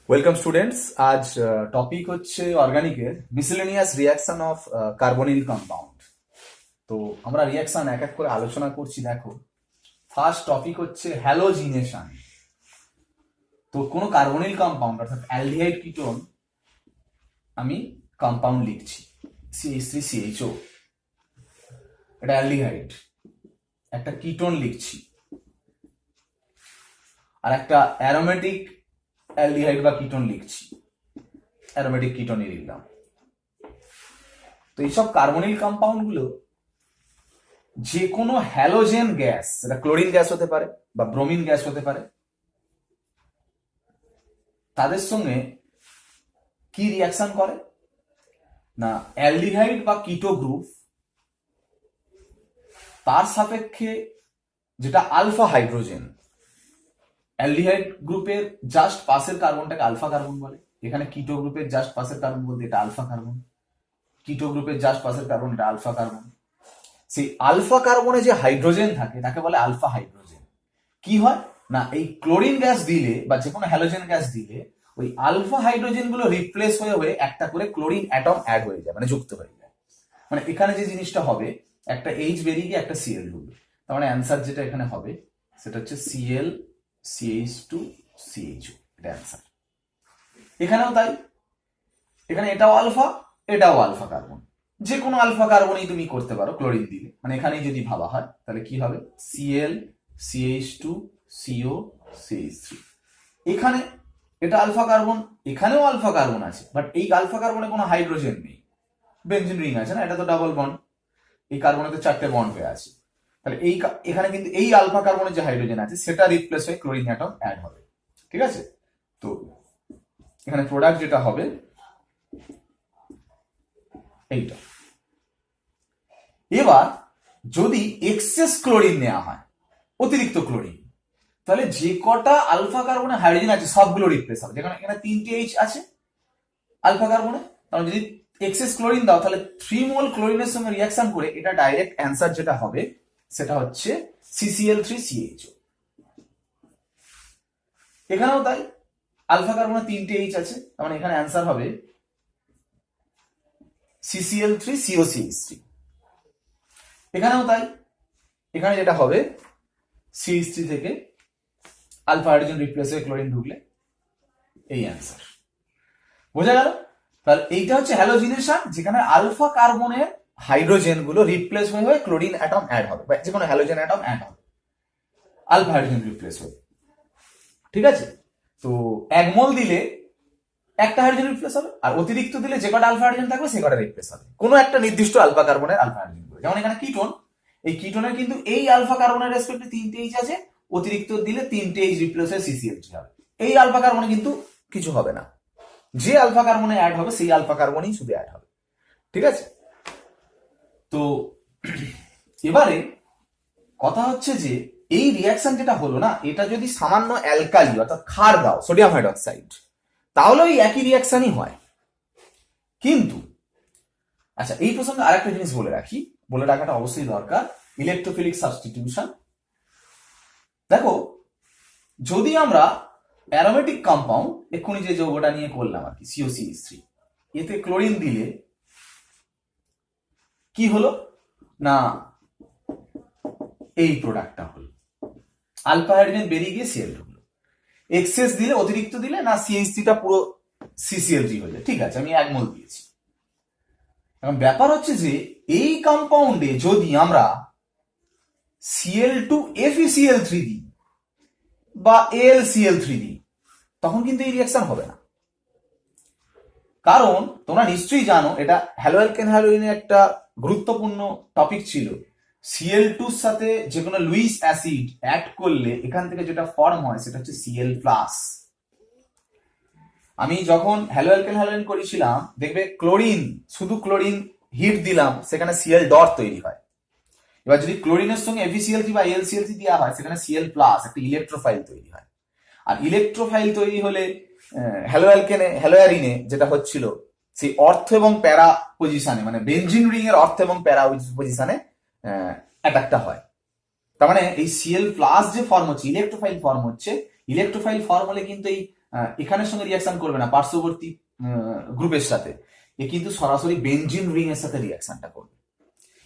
Welcome students. আজ topic হচ্ছে অর্গানিকের miscellaneous reaction of carbonyl compound. তো আমরা রিয়াকশন এক এক করে আলোচনা করছি। দেখো, ফার্স্ট টপিক হচ্ছে হ্যালোজিনেশন। তো কোনো কার্বনিল কম্পাউন্ড অর্থাৎ অ্যালডিহাইড কিটোন আমি কম্পাউন্ড লিখছি CH3CHO, এটা অ্যালডিহাইড। একটা কিটোন লিখছি, আর একটা অ্যারোমেটিক অ্যালডিহাইড বা কিটোন লিখছি, অ্যারোমেটিক কিটোনই লিখলাম। তো এইসব কার্বনিল কম্পাউন্ড গুলো যে কোনো হ্যালোজেন গ্যাস, সেটা ক্লোরিন গ্যাস হতে পারে বা ব্রোমিন গ্যাস হতে পারে, তাদের সঙ্গে কি রিয়াকশন করে না, অ্যালডিহাইড বা কিটো গ্রুপ তার সাপেক্ষে যেটা আলফা হাইড্রোজেন, অ্যালডিহাইড গ্রুপের জাস্ট পাশের কার্বনটাকে আলফা কার্বন বলে, এখানে কিটো গ্রুপের জাস্ট পাশের কার্বন বলতে এটা আলফা কার্বন, কিটো গ্রুপের জাস্ট পাশের কার্বন এটা আলফা কার্বন। সেই আলফা কার্বনে যে হাইড্রোজেন থাকে তাকে বলে আলফা হাইড্রোজেন। কি হয় না, এই ক্লোরিন গ্যাস দিলে বা যে কোনো হ্যালোজেন গ্যাস দিলে ওই আলফা হাইড্রোজেন গুলো রিপ্লেস হয়ে হয়ে একটা করে ক্লোরিন অ্যাটম অ্যাড হয়ে যায়, মানে যুক্ত হয়ে যায়। মানে এখানে যে জিনিসটা হবে, একটা এইচ বেরিয়ে গিয়ে একটা সিএল ঢুকবে। তার মানে অ্যান্সার যেটা এখানে হবে সেটা হচ্ছে ClCH2CHO, এটা অ্যান্সার। এখানেও তাই, এখানে এটাও আলফা, এটাও আলফা কার্বন। যে কোনো আলফা কার্বনই তুমি করতে পারো ক্লোরিন দিলে, মানে এখানেই যদি ভাবা হয় তাহলে কি হবে ClCH2CO CH3। এখানে এটা আলফা কার্বন, এখানেও আলফা কার্বন আছে, বাট এই আলফা কার্বনে কোনো হাইড্রোজেন নেই, বেনজিন রিং আছে না, এটা তো ডাবল বন্ড, এই কার্বনে তো 4টে বন্ড হয়ে আছে। তাহলে এখানে কিন্তু এই আলফা কার্বনের যে হাইড্রোজেন আছে সেটা রিপ্লেস হয়ে ক্লোরিন অ্যাটম অ্যাড হবে। ঠিক আছে, তো এখানে প্রোডাক্ট যেটা হবে এইটা। এবার যদি এক্সেস ক্লোরিন নেওয়া হয়, অতিরিক্ত ক্লোরিন, তাহলে যে কটা আলফা কার্বনে হাইড্রোজেন আছে সবগুলো রিপ্লেস হবে। যেখানে এখানে 3টে এইচ আছে আলফা কার্বনে, তাহলে যদি এক্সেস ক্লোরিন দাও তাহলে 3 মোল ক্লোরিনের সঙ্গে রিয়াকশন করে এটা ডাইরেক্ট অ্যান্সার যেটা হবে সেটা হচ্ছে CCl3CHO। এখানেও তাই, আলফা কার্বনে 3টে এইচ আছে, তার মানে এখানে অ্যান্সার হবে CCl3COCH3। এখানেও তাই, এখানে যেটা হবে CH3 থেকে আলফা হাইড্রোজেন রিপ্লেস হয়ে ক্লোরিন ঢুকলে এই অ্যান্সার। বোঝা গেল? তাহলে এইটা হচ্ছে হ্যালোজিনেশন, যেখানে আলফা কার্বনের হাইড্রোজেন গুলো রিপ্লেস হয়ে হয়ে ক্লোরিন অ্যাটম অ্যাড হবে, বা যে কোনো হ্যালোজেন অ্যাটম অ্যাড হবে আলফা হাইড্রোজেন রিপ্লেস হয়ে। ঠিক আছে, তো 1 মোল দিলে একটা হাইড্রোজেন রিপ্লেস হবে, আর অতিরিক্ত দিলে যে কটা আলফা হাইড্রোজেন থাকবে সে কটা রিপ্লেস হবে কোনো একটা নির্দিষ্ট আলফা কার্বনের আলফা হাইড্রোজেন। যেমন এখানে কিটোন, এই কিটোনের কিন্তু এই আলফা কার্বনের রেসপেক্টে 3টে এইচ আছে, অতিরিক্ত দিলে 3টে এইচ রিপ্লেস হয়ে CCl3 হবে। এই আলফা কার্বনে কিন্তু কিছু হবে না, যে আলফা কার্বনে অ্যাড হবে সেই আলফা কার্বনই শুধু অ্যাড হবে। ঠিক আছে, তো এবারে কথা হচ্ছে যে এই রিয়াকশন যেটা হলো না, এটা যদি সামান্য অ্যালকালি অর্থাৎ ক্ষার দাও, সোডিয়াম হাইড্রক্সাইড, তাহলে ওই একই রিয়াকশনই হয়। কিন্তু আচ্ছা, এই প্রসঙ্গে আরেকটা জিনিস বলে রাখি, বলে রাখাটা অবশ্যই দরকার, ইলেকট্রোফিলিক সাবস্টিটিউশন। দেখো, যদি আমরা অ্যারোমেটিক কম্পাউন্ড এক্ষুনি যে যৌগটা নিয়ে করলাম আর কি COCH3, এতে ক্লোরিন দিলে কি হলো না, এই প্রোডাক্টটা হলো, আলফা হাইড্রোজেন বেরিয়ে গিয়ে সিএল ঢুকলো। এক্সেস দিলে, অতিরিক্ত দিলে না CH3টা পুরো CCl3 হয়ে যায়। ঠিক আছে, আমি 1 মোল দিয়েছি। এখন ব্যাপার হচ্ছে যে এই কম্পাউন্ডে যদি আমরা Cl2FeCl3 দিই বা AlCl3 দিই, তখন কিন্তু এই রিয়াকশন হবে না। কারণ তোমরা নিশ্চয়ই জানো, এটা হ্যালোঅ্যালকেন হ্যালোইনের একটা গুরুত্বপূর্ণ টপিক ছিল। Cl2 এর সাথে যে কোনো লুইস অ্যাসিড অ্যাড করলে এখান থেকে যেটা ফর্ম হয় সেটা হচ্ছে Cl+। আমি যখন হ্যালোঅ্যালকেন হ্যালোইন করেছিলাম, দেখবে ক্লোরিন, শুধু ক্লোরিন হিট দিলাম সেখানে Cl ডট তৈরি হয়। এবার যদি ক্লোরিনের সঙ্গে FeCl3 বা AlCl3 দেওয়া হয় সেখানে Cl+, একটা ইলেকট্রোফাইল তৈরি হয়। আর ইলেকট্রোফাইল তৈরি হলে হ্যালোয়ারিনে যেটা হচ্ছিল, সেই অর্থ এবং প্যারা পজিশনে, মানে বেনজিন রিং এর অর্থ এবং প্যারা পজিশনে অ্যাটাকটা হয়। তার মানে এই Cl+ যে ফর্ম হচ্ছে, ইলেকট্রোফাইল ফর্ম হচ্ছে, ইলেকট্রোফাইল ফর্ম হলে কিন্তু এই এখানের সঙ্গে রিয়াকশন করবে না, পার্শ্ববর্তী গ্রুপের সাথে, এ কিন্তু সরাসরি বেনজিন রিং এর সাথে রিয়াকশনটা করবে।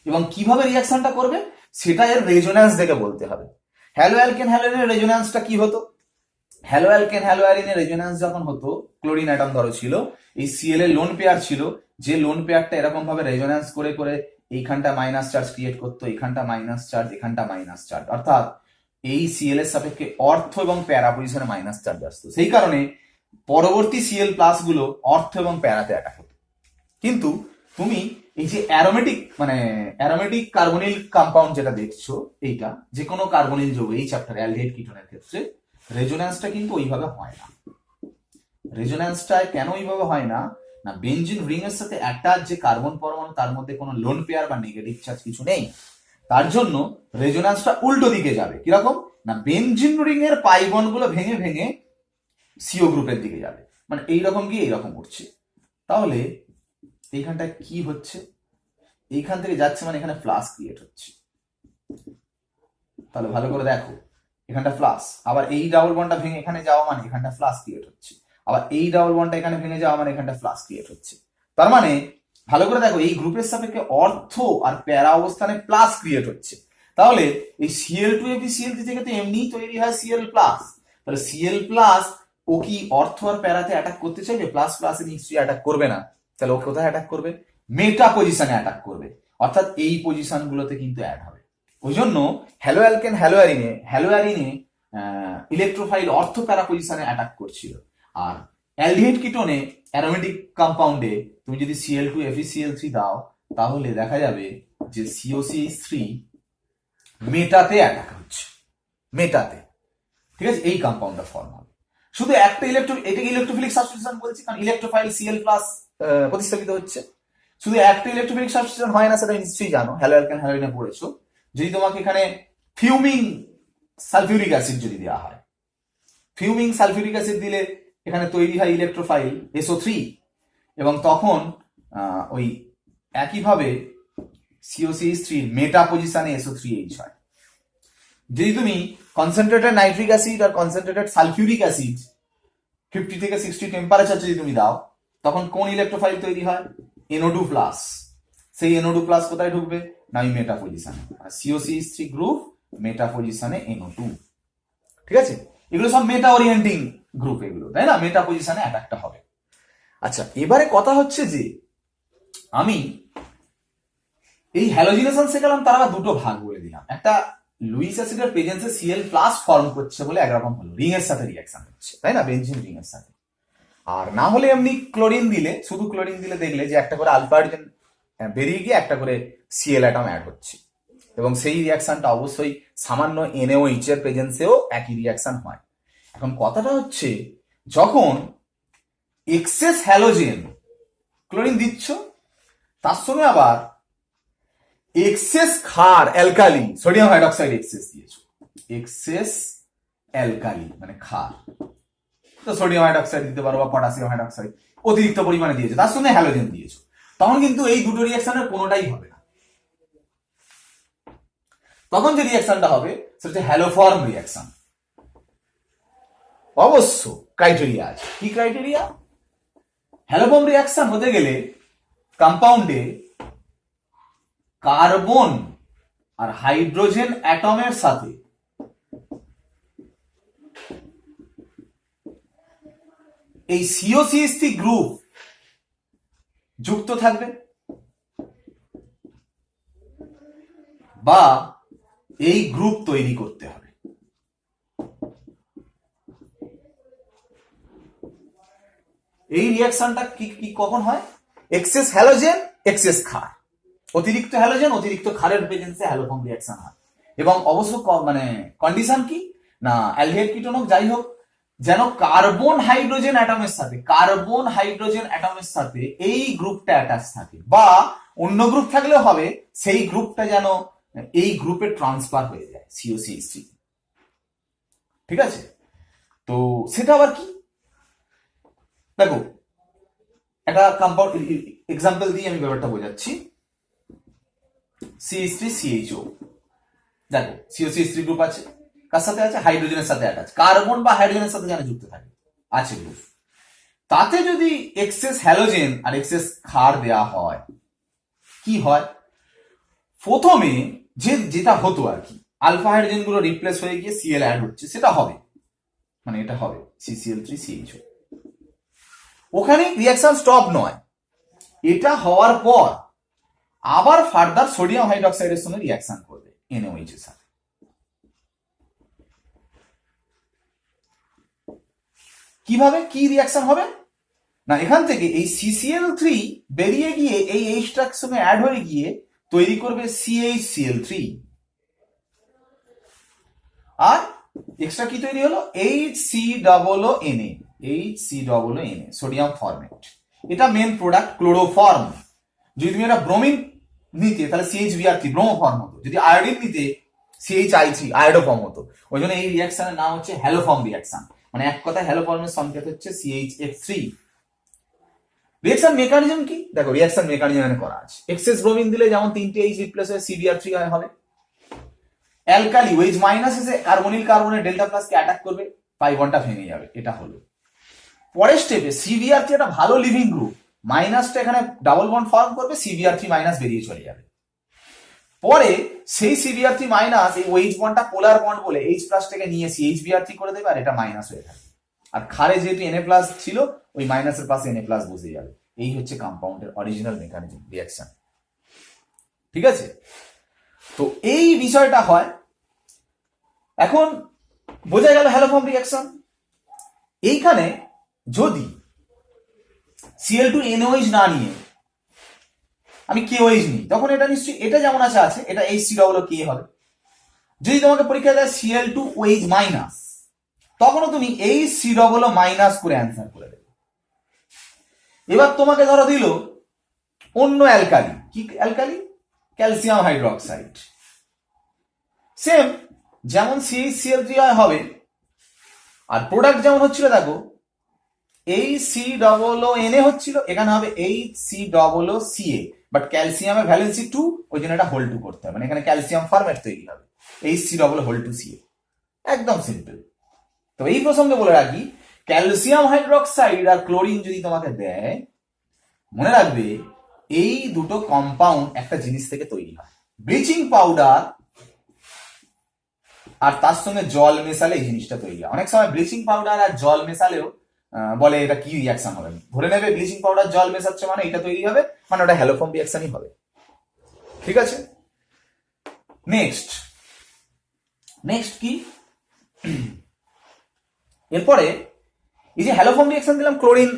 এবং কিভাবে রিয়াকশনটা করবে সেটা এর রেজোন্যান্স দেখে বলতে হবে। হ্যালো অ্যালকেন হ্যালোয়ারিনের রেজোন্যান্সটা কি হতো? হ্যালো অ্যালকেন হ্যালোয়ারিনের রেজোন্যান্স যখন হতো, ক্লোরিন অ্যাটম ধরো ছিল, এই সিএল এর লোন পেয়ার ছিল, যে লোন পেয়ারটা এরকম ভাবে রেজোন্যান্স করে করে এইখানটা মাইনাস চার্জ ক্রিয়েট করতো, এখানটা মাইনাস চার্জ, এখানটা মাইনাস চার্জ, অর্থাৎ এই সিএল এর সাপেক্ষে অর্থ এবং প্যারা পজিশনে মাইনাস চার্জ আসতো। সেই কারণে পরবর্তী সিএল প্লাস গুলো অর্থ এবং প্যারাতে অ্যাটাক হতো। কিন্তু তুমি এই যে অ্যারোমেটিক কার্বনিল কম্পাউন্ড যেটা দেখছো, এইটা যে কোনো কার্বনিল যৌগ, এই চ্যাপ্টারে অ্যালডিহাইড কিটোনের ক্ষেত্রে রেজোন্যান্সটা কিন্তু ওইভাবে হয় না। রেজোন্যান্সটা কেন ওইভাবে হয় না? না, বেনজিন রিং এর সাথে অ্যাটাচ যে কার্বন পরমাণু, তার মধ্যে কোনো লোন পেয়ার বা নেগেটিভ চার্জ কিছু নেই। তার জন্য রেজোন্যান্সটা উল্টো দিকে যাবে। কিরকম? না, বেনজিন রিং এর পাই বন্ড গুলো ভেঙে ভেঙে সিও গ্রুপের দিকে যাবে, মানে এইরকম গিয়ে এইরকম উঠছে। তাহলে এইখানটা কি হচ্ছে? এইখান থেকে যাচ্ছে মানে এখানে প্লাস ক্রিয়েট হচ্ছে। তাহলে ভালো করে দেখো, এখানটা প্লাস, আবার এই ডাবল বন্ডটা ভেঙে এখানে যাওয়া মানে এখানটা প্লাস ক্রিয়েট হচ্ছে, আবার এই ডাবল বন্ডটা এখানে ভেঙে যাওয়া মানে এখানটা প্লাস ক্রিয়েট হচ্ছে। তার মানে ভালো করে দেখো, এই গ্রুপের সাপেক্ষে অর্থ আর প্যারা অবস্থানে প্লাস ক্রিয়েট হচ্ছে। তাহলে এই Cl2FeCl3 থেকে তো এমনিই তৈরি হয় Cl প্লাস। তাহলে Cl প্লাস ও কি অর্থ আর প্যারাতে অ্যাটাক করতে চাইবে? প্লাস প্লাসে নিশ্চয়ই অ্যাটাক করবে না। তাহলে ও কোথায় অ্যাটাক করবে? মেটা পজিশনে অ্যাটাক করবে, অর্থাৎ এই পজিশন গুলোতে কিন্তু অ্যাড হবে। ওই জন্য হ্যালো অ্যালকেন হ্যালোয়ারিনে ইলেকট্রোফাইল অর্থ প্যারা পজিশনে অ্যাটাক করছিল। আর অ্যালডিহাইড কিটোনে অ্যারোমেটিক কম্পাউন্ডে তুমি যদি Cl2FeCl3 দাও, তাহলে দেখা যাবে যে COCH3 মেটাতে অ্যাটাক হচ্ছে, মেটাতে। ঠিক আছে, এই কম্পাউন্ডটা ফর্ম হবে। শুধু একটা এটাকে ইলেকট্রোফিলিক সাবস্টিটিউশন বলছি, কারণ ইলেকট্রোফাইল Cl প্লাস প্রতিস্থাপিত হচ্ছে। শুধু একটা ইলেকট্রোফিলিক সাবস্টিটিউশন হয় না, সেটা নিশ্চয়ই জানো, হ্যালো অ্যালকেন হ্যালোইনে পড়েছো। যদি তোমাকে এখানে ফিউমিং সালফিউরিক অ্যাসিড যদি দেওয়া হয়, ফিউমিং সালফিউরিক অ্যাসিড দিলে এখানে তৈরি হয় ইলেকট্রোফাইল SO3, এবং তখন ওই একইভাবে COCH3 মেটা পজিশনে SO3H হয়। যদি তুমি কনসেন্ট্রেটেড নাইট্রিক অ্যাসিড আর কনসেন্ট্রেটেড সালফিউরিক অ্যাসিড 50 থেকে 60 টেম্পারেচার যদি তুমি দাও, তখন কোন ইলেকট্রোফাইল তৈরি হয়? NO2 plus. সেই NO2 প্লাস কোথায় ঢুকবে? না, ওই মেটা পজিশনে। COCH3 গ্রুপ মেটা পজিশনে NO2। ঠিক আছে, এগুলো সব মেটা ওরিয়েন্টিং গ্রুপ, এগুলো তাই না, মেটা পজিশনে অ্যাটাকটা হবে। আচ্ছা, এবারে কথা হচ্ছে যে আমি এই হ্যালোজিনেশন শেখালাম, তার আবার দুটো ভাগ বলে দিলাম। একটা লুইস অ্যাসিডের প্রেজেন্সে Cl প্লাস ফর্ম করছে বলে একরকম হলো, রিং এর সাথে রিঅ্যাকশন হচ্ছে, তাই না, বেনজিন রিং এর সাথে। আর না হলে এমনি ক্লোরিন দিলে, শুধু ক্লোরিন দিলে দেখলে যে একটা করে আলফা হাইড্রোজেন বেরিয়ে গিয়ে একটা করে Cl অ্যাটম অ্যাড হচ্ছে, এবং সেই রিঅ্যাকশনটা অবশ্যই সামান্য NaOH এর প্রেজেন্সেও একই রিঅ্যাকশন হয়। এখন কথাটা হচ্ছে, যখন এক্সেস হ্যালোজেন ক্লোরিন দিচ্ছ, তার সঙ্গে আবার এক্সেস ক্ষার অ্যালকালি সোডিয়াম হাইড্রোক্সাইড এক্সেস দিয়েছো, এক্সেস অ্যালকালি মানে ক্ষার, তো সোডিয়াম হাইড্রোক্সাইড দিতে পারো বা পটাশিয়াম হাইড্রোক্সাইড অতিরিক্ত পরিমাণে দিয়েছো, তার সঙ্গে হ্যালোজেন দিয়েছো, তখন কিন্তু এই দুটো রিঅ্যাকশনের কোনোটাই হবে না। তখন যে রিঅ্যাকশনটা হবে সেটা হচ্ছে হ্যালোফর্ম রিঅ্যাকশন। অবশ্য ক্রাইটেরিয়া আছে। কি ক্রাইটেরিয়া? হ্যালোফর্ম রিঅ্যাকশন হতে গেলে কম্পাউন্ডে কার্বন আর হাইড্রোজেন অ্যাটমের সাথে এই COCH3 গ্রুপ যুক্ত থাকবে, বা এই গ্রুপ তৈরি করতে হবে। এই রিঅ্যাকশনটা কি কখন হয়? এক্সেস হ্যালোজেন এক্সেস ক্ষার, অতিরিক্ত হ্যালোজেন অতিরিক্ত ক্ষারের প্রেজেন্সে হ্যালোফর্ম রিঅ্যাকশন হয়। এবং অবশ্য কন্ডিশন কি? না, অ্যালডিহাইড কিটোন হোক যাই হোক, যেন কার্বন হাইড্রোজেন অ্যাটমের সাথে এই গ্রুপটা অ্যাটাচ থাকে, বা অন্য গ্রুপ থাকলেও হবে, সেই গ্রুপটা যেন এই গ্রুপে ট্রান্সফার হয়ে যায় COCH3। ঠিক আছে, তো সেটা আবার কি? দেখো, একটা কম্পাউন্ড এক্সাম্পল দিয়ে আমি ব্যাপারটা বোঝাচ্ছি। CH3CHO, দেখো COCH3 গ্রুপ আছে, কার সাথে আছে? হাইড্রোজেনের সাথে অ্যাটাচ, কার্বন বা হাইড্রোজেনের সাথে যেন যুক্ত থাকে। আছে গ্রুপ, তাতে যদি এক্সেস হ্যালোজেন আর এক্সেস ক্ষার দেয়া হয়, কি হয়, প্রথমে যেটা হতো আর কি, আলফা হাইড্রোজেন গুলো রিপ্লেস হয়ে গিয়ে সিএল অ্যাড হচ্ছে, সেটা হবে, মানে এটা হবে CCl3CH। ওখানে রিয়াকশন স্টপ নয়, এটা হওয়ার পর আবার ফার্দার সোডিয়াম হাইড্রোক্সাইডের সঙ্গে রিয়াকশন করবে NaOH এর সাথে। কিভাবে, কি রিয়াকশন হবে না, এখান থেকে এই CCl3 বেরিয়ে গিয়ে এই Hটার সঙ্গে অ্যাড হয়ে গিয়ে তৈরি করবে CHCl3, আর এক্সট্রা কি তৈরি হলো, HCOONA, HCOONA, সোডিয়াম ফরমেট। এটা মেন প্রোডাক্ট ক্লোরোফর্ম। যদি তুমি এটা ব্রোমিন নিতে তাহলে CHBr3 ব্রোমোফর্ম হতো, যদি আয়োডিন নিতে CHI3 আয়োডোফর্ম হতো। ওই জন্য এই রিয়াকশনের নাম হচ্ছে হ্যালোফর্ম রিয়াকশন, মানে এক কথা হ্যালোফর্মের সংকেত হচ্ছে CHF3। রিয়াকশন মেকানিজম কি, দেখো রিয়াকশন মেকানিজম এখানে করা আছে। এক্সেস ব্রোমিন দিলে যেমন 3টে H রিপ্লেস হয়ে CBr3 হবে। অ্যালকালি ওয়েজ মাইনাস এসে কার্বনিল কার্বনের ডেল্টা প্লাস কে অ্যাটাক করবে, পাই বন্ডটা ভেঙে যাবে, এটা হলো। পরের স্টেপে CBr3 একটা ভালো লিভিং গ্রুপ, মাইনাসটা এখানে ডাবল বন্ড ফর্ম করবে, CBr3 মাইনাস বেরিয়ে চলে যাবে। পরে সেই CBr3 মাইনাস এই ওয়েজ বন্ডটা পোলার বন্ড বলে H প্লাসটাকে নিয়ে CHBr3 করে দেবে, আর এটা মাইনাস হয়ে থাকে। আর ক্ষারে যেহেতু Na প্লাস ছিল, ওই মাইনাসের পাশে Na প্লাস বসে যাবে। এই হচ্ছে কম্পাউন্ডের অরিজিনাল মেকানিজম রিয়াকশন, ঠিক আছে। তো এই বিষয়টা হয়। এখন বোঝা গেল হ্যালোফর্ম রিয়াকশন। এইখানে যদি Cl2NaOH না নিয়ে আমি KOH নিই, তখন এটা নিশ্চয়ই এটা যেমন আছে এটা HCOOK হবে। যদি তোমাকে পরীক্ষা দেয় Cl2OH মাইনাস, তখনও তুমি HCOO মাইনাস করে অ্যান্সার করে দেবে। এবার তোমাকে ধরো দিল অন্য অ্যালকালি, কি অ্যালকালি, ক্যালসিয়াম হাইড্রোক্সাইড, সেম যেমন CHCl3 হবে, আর প্রোডাক্ট যেমন হচ্ছিল দেখো HCOONA হচ্ছিল, এখানে হবে HCOOCA, বাট ক্যালসিয়ামের ভ্যালেন্সি 2, ওই জন্য এটা হোল 2 করতে হবে, মানে এখানে ক্যালসিয়াম ফরম্যাট তৈরি হবে HCOO2CA, একদম সিম্পল। তো এই প্রসঙ্গে বলে রাখি, ক্যালসিয়াম হাইড্রোক্সাইড আর ক্লোরিন যদি তোমাকে দেয়, মনে রাখবে এই দুটো কম্পাউন্ড একটা জিনিস থেকে তৈরি হয়, ব্লিচিং পাউডার আর তার সঙ্গে জল মেশালে এই জিনিসটা তৈরি হয়। অনেক সময় ব্লিচিং পাউডার আর জল মেশালেও বলে এটা কি রিয়াকশন হবে, ধরে নেবে ব্লিচিং পাউডার জল মেশাচ্ছে মানে এটা তৈরি হবে, মানে ওটা হ্যালোফর্ম রিয়াকশনই হবে, ঠিক আছে। নেক্সট কি, এরপরে এই যে হ্যালোফর্ম রিয়াকশন দিলাম, ক্লোরিন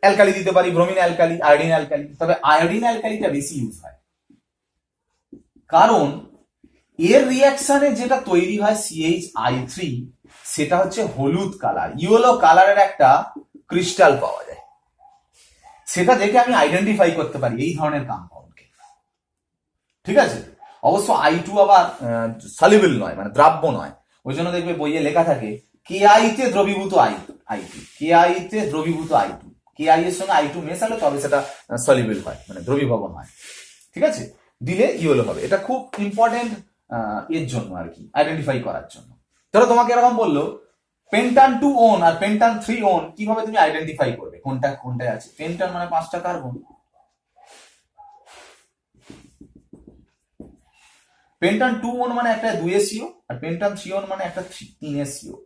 অ্যালকালি দিতে পারি, ব্রোমিন অ্যালকালি, আয়োডিন অ্যালকালি, তবে আয়োডিন অ্যালকালিটা বেশি ইউজ হয়, কারণ এর রিয়াকশনে যেটা তৈরি হয় CHI3, সেটা হচ্ছে হলুদ কালার, ইয়েলো কালারের একটা ক্রিস্টাল পাওয়া যায়, সেটা দেখে আমি আইডেন্টিফাই করতে পারি এই ধরনের কম্পাউন্ডকে, ঠিক আছে। অবশ্য I2 আবার সলিউবল নয়, মানে দ্রাব্য নয়, ওই জন্য দেখবে বইয়ে লেখা থাকে KI তে দ্রবীভূত I2, KI তে দ্রবীভূত I2, KI এর সঙ্গে I2 মেশালে তবে সেটা সলিউবল হয়, মানে দ্রবীভবন হয়, ঠিক আছে, দিলে ইয়েলো হবে। এটা খুব ইম্পর্টেন্ট এর জন্য আর কি, আইডেন্টিফাই করার জন্য। ধরো তোমাকে এরকম বললো পেন্টান 2 ওন আর পেন্টান 3 ওন, কিভাবে তুমি আইডেন্টিফাই করবে কোনটায় আছে? পেন্টান মানে 5টা কার্বন, পেন্টান 2 ওন মানে একটা 2SCO, আর পেন্টান 3 ওন মানে একটা 3SCO।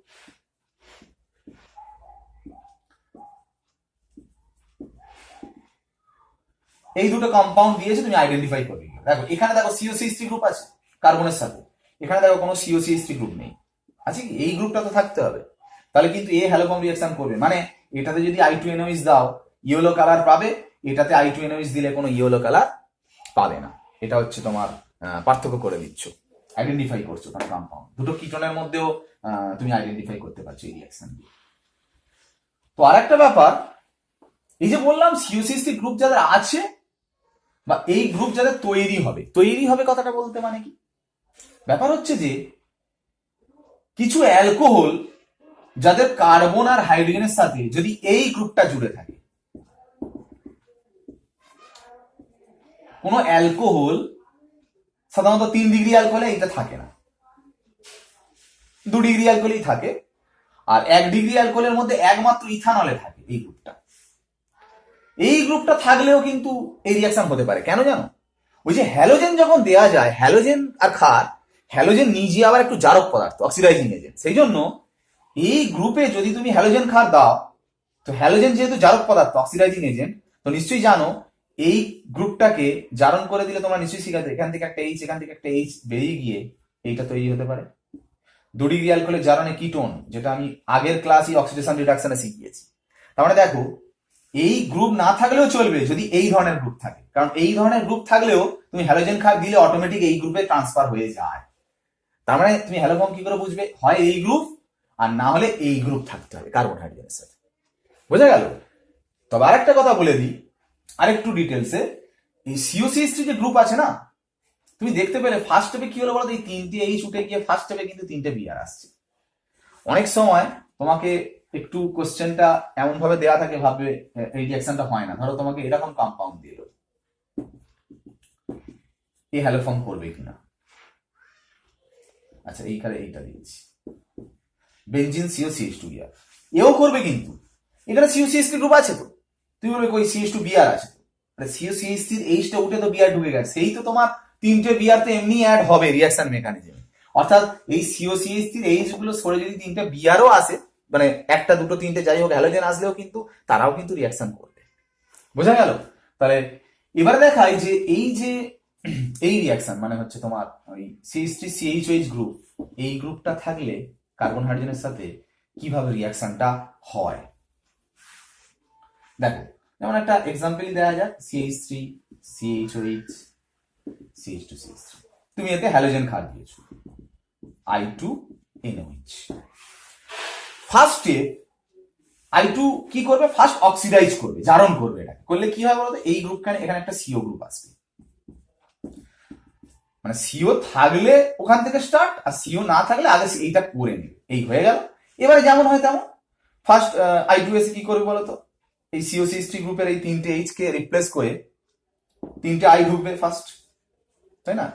এই দুটো কম্পাউন্ড দিয়েছে, তুমি আইডেন্টিফাই করবে। দেখো এখানে দেখো COCH3 গ্রুপ আছে কার্বনের সাথে, এখানে দেখো কোনো COCH3 গ্রুপ নেই, আছে কি? এই গ্রুপটা তো থাকতে হবে, তাহলে কিন্তু এ হ্যালোফর্ম রিঅ্যাকশন করবে। মানে এটাতে যদি I2NOH দাও ইয়েলো কালার পাবে, এটাতে I2NOH দিলে কোনো ইয়েলো কালার পাবে না। এটা হচ্ছে তোমার পার্থক্য করে দিচ্ছ, আইডেন্টিফাই করছো কারণ কম্পাউন্ড দুটো কিটোনের মধ্যেও তুমি আইডেন্টিফাই করতে পারছো এই রিঅ্যাকশন দিয়ে। তো আরেকটা ব্যাপার, এই যে বললাম COCH3 গ্রুপ যাদের আছে বা এই গ্রুপ যাদের তৈরি হবে কথাটা বলতে মানে কি, ব্যাপার হচ্ছে যে কিছু অ্যালকোহল যাদের কার্বন আর হাইড্রোজেনের সাথে যদি এই গ্রুপটা জুড়ে থাকে, কোন অ্যালকোহল সাধারণত 3 ডিগ্রি অ্যালকোহলে এটা থাকে না, 2 ডিগ্রি অ্যালকোহলেই থাকে। আর 1 ডিগ্রি অ্যালকোহলের মধ্যে একমাত্র ইথানলে থাকে এই গ্রুপটা থাকলেও কিন্তু এই রিয়াকশন হতে পারে। কেন জানো? ওই যে হ্যালোজেন যখন দেয়া যায়, হ্যালোজেন আর ক্ষার, হ্যালোজেন নিজে আবার একটু জারক পদার্থ, অক্সিডাইজিং এজেন্ট। সেই জন্য এই গ্রুপে যদি তুমি হ্যালোজেন ক্ষার দাও, তো হ্যালোজেন যেহেতু জারক পদার্থ, অক্সিডাইজিং এজেন্ট, তো নিশ্চয়ই জানো এই গ্রুপটাকে জারণ করে দিলে তোমরা নিশ্চয়ই শিখাতে, এখান থেকে একটা এইচ, এখান থেকে একটা এইচ বেরিয়ে গিয়ে এইটা তৈরি হতে পারে। 2 ডিগ্রি অ্যালকোহলের জারণে কিটোন, যেটা আমি আগের ক্লাসই অক্সিডেশন রিডাকশনে শিখিয়েছি। তার মানে দেখো, এই গ্রুপ না থাকলেও চলবে যদি এই ধরনের গ্রুপ থাকে, কারণ এই ধরনের গ্রুপ থাকলেও তুমি হ্যালোজেন ক্ষার দিলে অটোমেটিক এই গ্রুপে ট্রান্সফার হয়ে যায়। তার মানে তুমি হ্যালোফর্ম কি করে বুঝবে? হয় এই গ্রুপ, আর না হলে এই গ্রুপ থাকতে হবে কার্বন হাইড্রোজেনের সাথে। বোঝা গেল? তবে আরেকটা কথা বলে দিই আরেকটু ডিটেলসে, এই সিওসিএস3 যে গ্রুপ আছে না, তুমি দেখতে পেলে ফার্স্ট স্টেপে কি হলো বলো তো, এই 3টে এইচ উঠে গিয়ে ফার্স্ট স্টেপে কিন্তু 3টে বিআর আসছে। অনেক সময় তোমাকে একটু কোশ্চেনটা এমন ভাবে দেওয়া থাকে, ভাববে এই রিঅ্যাকশনটা হয় না। ধরো তোমাকে এরকম কম্পাউন্ড দিল, এই হ্যালো ফর্ম করবে কিনা। আচ্ছা, এইখানে এইটা দিয়েছি বেনজিন COCH2 বিআর, এও করবে, কিন্তু এখানে COCH3 গ্রুপ আছে, তো তুমি বলবে কই CH2 বিআর আছে, COCH3 এইচটা উঠে তো বিআর ঢুকে গেছে, সেই তো তোমার 3টে বিআর তো এমনি অ্যাড হবে রিঅ্যাকশন মেকানিজমে। অর্থাৎ এই COCH3 এইচ গুলো সরে যদি 3টে বিআরও আসে, মানে 1টা 2টো 3টে যাই হোক হ্যালোজেন আসলেও কিন্তু তারাও কিন্তু রিঅ্যাকশন করবে। বোঝা গেল? তাহলে এবারে দেখাই যে এই রিঅ্যাকশন মানে হচ্ছে তোমার ওই CH3CHOH গ্রুপ, এই গ্রুপটা থাকলে কার্বন হাইড্রোজেনের সাথে কিভাবে রিঅ্যাকশনটা হয়। দেখো, যেমন একটা এক্সাম্পল দেওয়া যাক, CH3CHOH CH2CH3, তুমি এতে হ্যালোজেন ক্ষার দিয়েছো I2NOH। ফার্স্টে I2 কি করবে? ফার্স্ট অক্সিডাইজ করবে, জারণ করবে। এটা করলে কি হয় বলতো, এই গ্রুপখানে এখানে একটা CO গ্রুপ আসবে, মানে CO থাকলে ওখান থেকে স্টার্ট, আর CO না থাকলে আগে এইটা করে নেবে, এই হয়ে গেল। এবারে যেমন হয় তেমন ফার্স্ট I2 এসে কি করবে বলতো, এই COCH3 গ্রুপের এই 3টে এইচ কে রিপ্লেস করে 3টে I ঢুকবে ফার্স্ট, তাই না?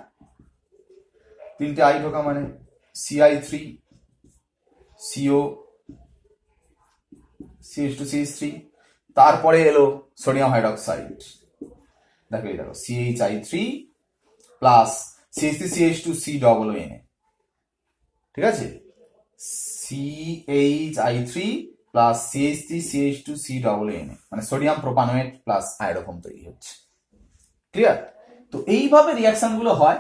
3টে I ঢোকা মানে CI3 CO CH2CH3, তারপরে এলো সোডিয়াম হাইড্রোক্সাইড। দেখো এই দেখো CHI3 প্লাস CH3CH2COONA, ঠিক আছে? CHI3 প্লাস CH3CH2COONA, মানে সোডিয়াম প্রোপানোয়েট প্লাস আয়োডোফর্ম তৈরি হচ্ছে। ক্লিয়ার? তো এইভাবে রিঅ্যাকশন গুলো হয়।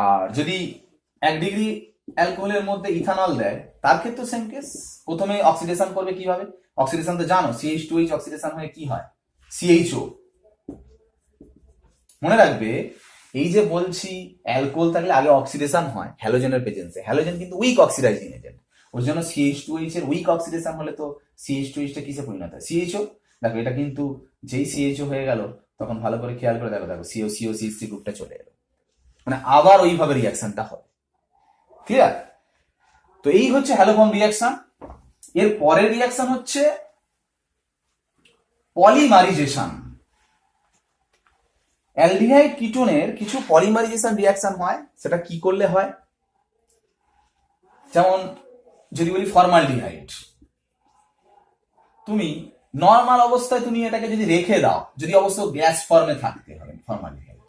আর যদি 1 ডিগ্রি অ্যালকোহলের মধ্যে ইথানল দেয়, তার ক্ষেত্রে সেম কেস। প্রথমে অক্সিডেশন করবে কিভাবে? অক্সিডেশন তো জানো, CH2H অক্সিডেশন হয়ে কি হয়? CHO। মনে রাখবে, এই যে বলছি অ্যালকোহল থাকলে আগে অক্সিডেশন হয় হ্যালোজেনের প্রেজেন্সে, হ্যালোজেন কিন্তু উইক অক্সিডাইজিং এজেন্ট, ওর জন্য CH2H এর উইক অক্সিডেশন হলে তো CH2H টা কিসে পরিণত হয়? CHO। দেখো এটা কিন্তু যেই CHO হয়ে গেল, তখন ভালো করে খেয়াল করে দেখো, দেখো COCH3 গ্রুপটা চলে এলো, মানে আবার ওইভাবে রিঅ্যাকশনটা হবে। ক্লিয়ার? তো এই হচ্ছে হ্যালোফর্ম রিঅ্যাকশন। এর পরের রিঅ্যাকশন হচ্ছে পলিমারিজেশন। অ্যালডিহাইড কিটোনের কিছু পলিমারিজেশন রিঅ্যাকশন হয়, সেটা কি করলে হয়? যেমন যদি বলি ফর্মালডিহাইড, তুমি নর্মাল অবস্থায় তুমি এটাকে যদি রেখে দাও, যদি অবশ্য গ্যাস ফর্মে থাকতে হবে ফর্মালডিহাইড,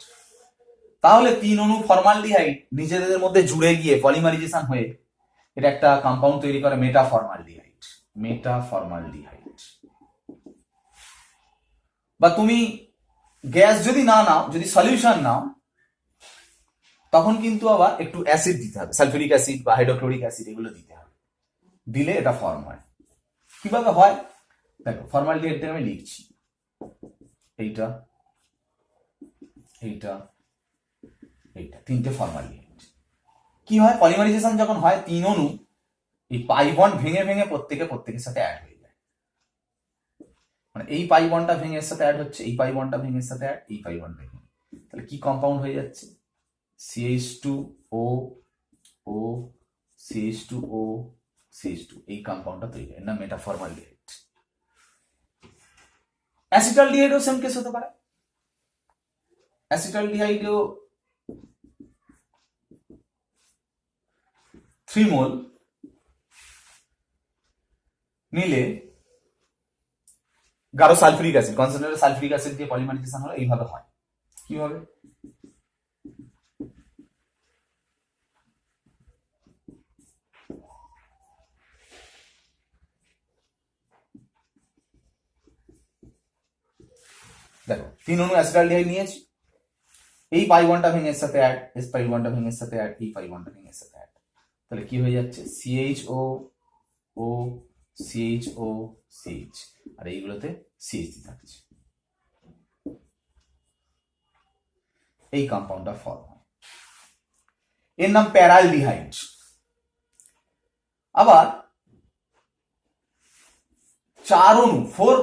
তাহলে 3 অণু ফর্মালডিহাইড নিজেদের মধ্যে জুড়ে গিয়ে পলিমারিজেশন হয়ে এটা একটা কম্পাউন্ড তৈরি করে মেটাফর্মালডিহাইড। মেটাফর্মালডিহাইড। বা তুমি গ্যাস যদি না নাও, যদি সলিউশন নাও, তখন কিন্তু আবার একটু অ্যাসিড দিতে হবে, সালফিউরিক অ্যাসিড বা হাইড্রোক্লোরিক অ্যাসিড, এগুলো দিতে হবে, দিলে এটা ফর্ম হয়। কিভাবে হয় দেখো, ফর্মালডিহাইড আমি লিখছি, এইটা এইটা এইটা 3টে ফর্মালডিহাইড। কি হয়? পলিমারাইজেশন যখন হয়, 3 অণু এই পাই বন্ড ভেঙে ভেঙে প্রত্যেকের সাথে অ্যাড হয়ে যায়, মানে এই পাই বন্ডটা ভেঙে এর সাথে অ্যাড হচ্ছে, এই পাই বন্ডটা ভেঙে এর সাথে অ্যাড, এই পাই বন্ড ভেঙে, তাহলে কি কম্পাউন্ড হয়ে যাচ্ছে? CH2O O CH2O CH2, এই কম্পাউন্ডটা তৈরি হয়, না মেটাফর্মালডিহাইড। অ্যাসিটালডিহাইডও সেম কেস হতে পারে। অ্যাসিটালডিহাইডও 3 মোল নিলে গাঢ় sulphuric acid, concentrated sulphuric acid দিয়ে পলিমারাইজেশন হলে এইভাবে হয়। কিভাবে? দেখো 3 অণু অ্যাসিটালডিহাইড নিয়েছি, এই পাই বন্ডটা ভেঙে এর সাথে অ্যাড, এস পাই বন্ডটা ভেঙে এর সাথে অ্যাড, এই পাই বন্ডটা ভেঙে এর সাথে অ্যাড, তাহলে কি হয়ে যাচ্ছে? CHO ও CHO CH, আর এইগুলোতে CH থাকছে, এই কম্পাউন্ডটা ফর্ম হয়, এর নাম প্যারালডিহাইড। আবার 4 অণু 4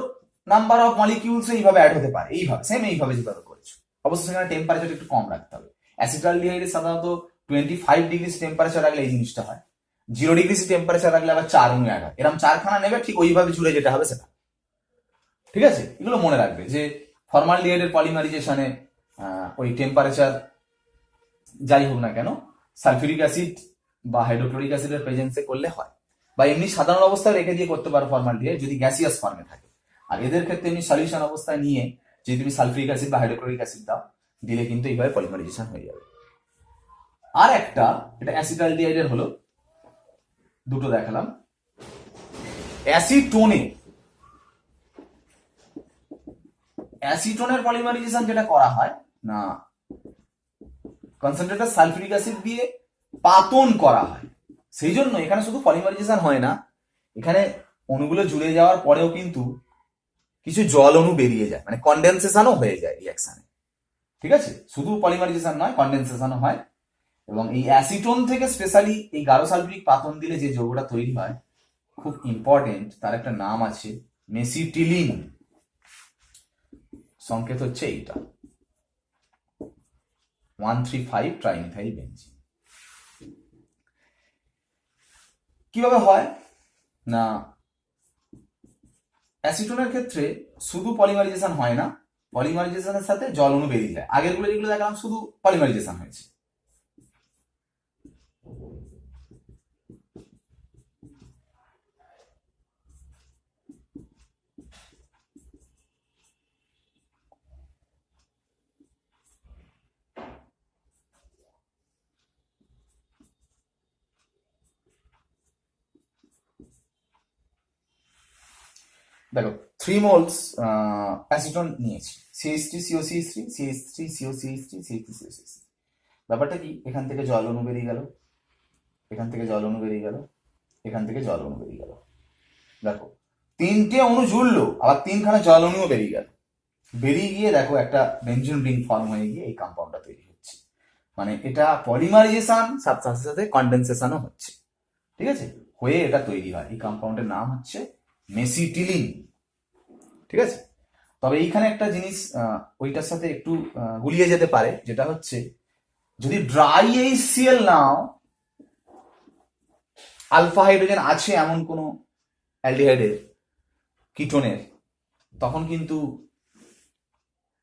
নাম্বার অফ মলিকিউলস এইভাবে অ্যাড হতে পারে, এইভাবে সেম এইভাবে যেভাবে করেছো। অবশ্য সেখানে টেম্পারেচার একটু কম রাখতে হবে। অ্যাসিটালডিহাইডে সাধারণত 25 ডিগ্রি টেম্পারেচার রাখলে এই জিনিসটা হয়, 0 ডিগ্রি টেম্পারেচার রাখলে আবার 4 অণু অ্যাড হয়। এরকম 4খানা নেবে, ঠিক ওইভাবে জুড়ে যেটা হবে সেটা। ঠিক আছে, এগুলো মনে রাখবে যে ফর্মালডিহাইডের পলিমারাইজেশনে ওই টেম্পারেচার যাই হোক না কেন, সালফিউরিক অ্যাসিড বা হাইড্রোক্লোরিক অ্যাসিডের প্রেজেন্সে করলে হয়, বা এমনি সাধারণ অবস্থায় রেখে দিয়ে করতে পারো ফর্মালডিহাইড যদি গ্যাসিয়াস ফর্মে থাকে। আর এদের ক্ষেত্রে এমনি সলিউশন অবস্থায় নিয়ে যদি তুমি সালফিউরিক অ্যাসিড বা হাইড্রোক্লোরিক অ্যাসিড দাও, দিলে কিন্তু এইভাবে পলিমারাইজেশন হয়ে যাবে। আর একটা, এটা অ্যাসিটালডিহাইডের হলো, দুটো দেখালাম। অ্যাসিটোনের পলিমারাইজেশন যেটা করা হয় না, কনসেন্ট্রেটেড সালফিউরিক অ্যাসিড দিয়ে পাতন করা হয়। সেই জন্য এখানে শুধু পলিমারাইজেশন হয় না, এখানে অণুগুলো জুড়ে যাওয়ার পরেও কিন্তু কিছু জল অণু বেরিয়ে যায়, মানে কনডেনসেশনও হয়ে যায় রিঅ্যাকশনে। ঠিক আছে, শুধু পলিমারাইজেশন নয়, কনডেনসেশনও হয়। এবং এই অ্যাসিটোন থেকে স্পেশালি এই গাঢ় সালফিউরিক পাতন দিলে যে যৌগটা তৈরি হয়, খুব ইম্পর্টেন্ট, তার একটা নাম আছে মেসিটিলিন, সংকেত হচ্ছে এইটা 135 ট্রাইমিথাইল বেনজিন। কিভাবে হয় না, অ্যাসিটোনের ক্ষেত্রে শুধু পলিমারাইজেশন হয় না, পলিমারাইজেশনের সাথে জল অণু বেরিয়ে যায়। আগের গুলো যেগুলো দেখালাম শুধু পলিমারাইজেশন হয়েছে। দেখো 3 মোলস অ্যাসিটোন নিয়েছি, CH3COCH3, CH3COCH3, CH3COCH3। ব্যাপারটা কি, এখান থেকে জল অণু বেরিয়ে গেল, এখান থেকে জল অণু বেরিয়ে গেল, এখান থেকে জল অণু বেরিয়ে গেল। দেখো 3টে অণু জুড়লো, আবার 3খানা জল অণুও বেরিয়ে গেল। বেরিয়ে গিয়ে দেখো একটা বেনজিন রিং ফর্ম হয়ে গিয়ে এই কম্পাউন্ডটা তৈরি হচ্ছে। মানে এটা পলিমারাইজেশন সাথে সাথে কনডেনসেশনও হচ্ছে। ঠিক আছে, হয়ে এটা তৈরি হয়। এই কম্পাউন্ডের নাম হচ্ছে মেসিটিলিন। ঠিক আছে, তবে এইখানে একটা জিনিস ওইটার সাথে একটু গুলিয়ে যেতে পারে, যেটা হচ্ছে যদি ড্রাই HCl নাও, আলফা হাইড্রোজেন আছে এমন কোনো অ্যালডিহাইডের কিটোনের, তখন কিন্তু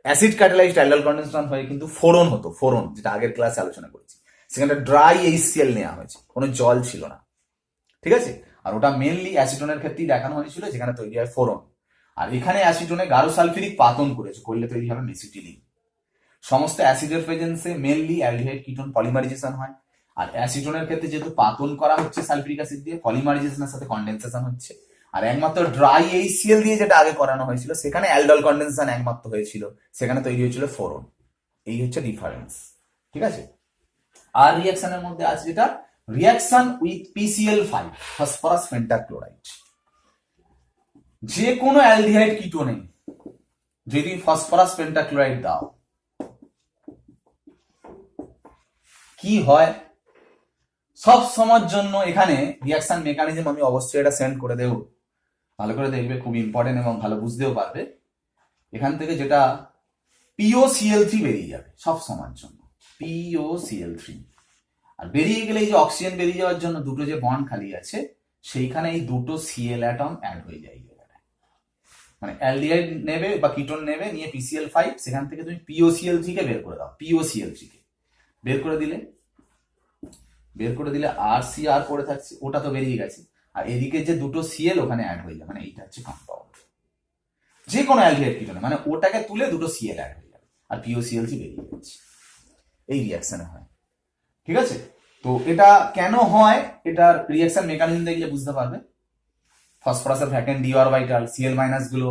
অ্যাসিড ক্যাটালাইজড অ্যালডাইল কন্ডেনসেশন হয়ে কিন্তু ফোরন হতো, ফোরন, যেটা আগের ক্লাসে আলোচনা করেছি। সেখানে ড্রাই HCl নেওয়া হয়েছে, কোনো জল ছিল না। ঠিক আছে, আর ওটা মেনলি অ্যাসিটোনের ক্ষেত্রেই দেখানো হয়েছিল, যেখানে তৈরি হয় ফোরন। আর এখানে অ্যাসিটোনে গাঢ় সালফিউরিক পাতন করেছে, করলে তৈরি হবে মেসিটিলিন। সমস্ত অ্যাসিডের প্রেজেন্সে মেনলি অ্যালডিহাইড কিটোন পলিমারাইজেশন হয়, আর অ্যাসিটোনের ক্ষেত্রে যেহেতু পাতন করা হচ্ছে সালফিউরিক অ্যাসিড দিয়ে, পলিমারাইজেশনের সাথে কনডেনসেশন হচ্ছে। আর একমাত্র ড্রাই HCl দিয়ে যেটা আগে করানো হয়েছিল, সেখানে অ্যালডল কনডেনসেশন একমাত্র হয়েছিল, সেখানে তৈরি হয়েছিল ফোরন। এই হচ্ছে ডিফারেন্স। ঠিক আছে, আর রিঅ্যাকশনের মধ্যে আছে যেটা reaction with PCl5, phosphorus pentachloride. যে কোনো অ্যালডিহাইড কিটোনে যদি ফসফরাস পেন্টাক্লোরাইড দাও, কি হয় সব সময়ের জন্য। এখানে রিঅ্যাকশন মেকানিজম আমি অবশ্যই এটা সেন্ড করে দেব, ভালো করে দেখবে, খুব ইম্পর্টেন্ট এবং ভালো বুঝতেও পারবে। এখান থেকে যেটা POCl3 বেরিয়ে যাবে সব সময়ের জন্য, POCl3। আর বেরিয়ে গেলে এই যে অক্সিজেন বেরিয়ে যাওয়ার জন্য দুটো যে বন্ড খালি আছে, সেইখানে এই দুটো Cl অ্যাটম অ্যাড হয়ে যায়। মানে অ্যালডিহাইড নেবে বা কিটোন নেবে, নিয়ে PCl5, সেখান থেকে তুমি POCl3 কে বের করে দাও, POCl3 কে বের করে দিলে আর CR পড়ে থাকছে, ওটা তো বেরিয়ে গেছে। আর এদিকে যে দুটো সিএল ওখানে অ্যাড হয়ে যাবে, মানে এইটা হচ্ছে কম্পাউন্ড। যে কোনো অ্যালডিহাইড কিটোনে মানে ওটাকে তুলে দুটো সিএল অ্যাড হয়ে যাবে আর পিওসিএলসি বেরিয়ে যাচ্ছে, এই রিয়াকশনে হয়। ঠিক আছে, তো এটা কেন হয়, এটার রিয়াকশন মেকানিজম দেখলে বুঝতে পারবে। ফসফরাসের vacant d orbital Cl minus গুলো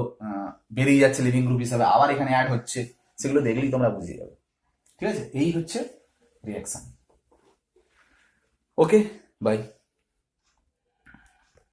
বেরিয়ে যাচ্ছে লিভিং গ্রুপ হিসাবে, আবার এখানে অ্যাড হচ্ছে, সেগুলো দেখলেই তোমরা বুঝে যাবে। ঠিক আছে, এই হচ্ছে রিয়াকশন। Okay, by.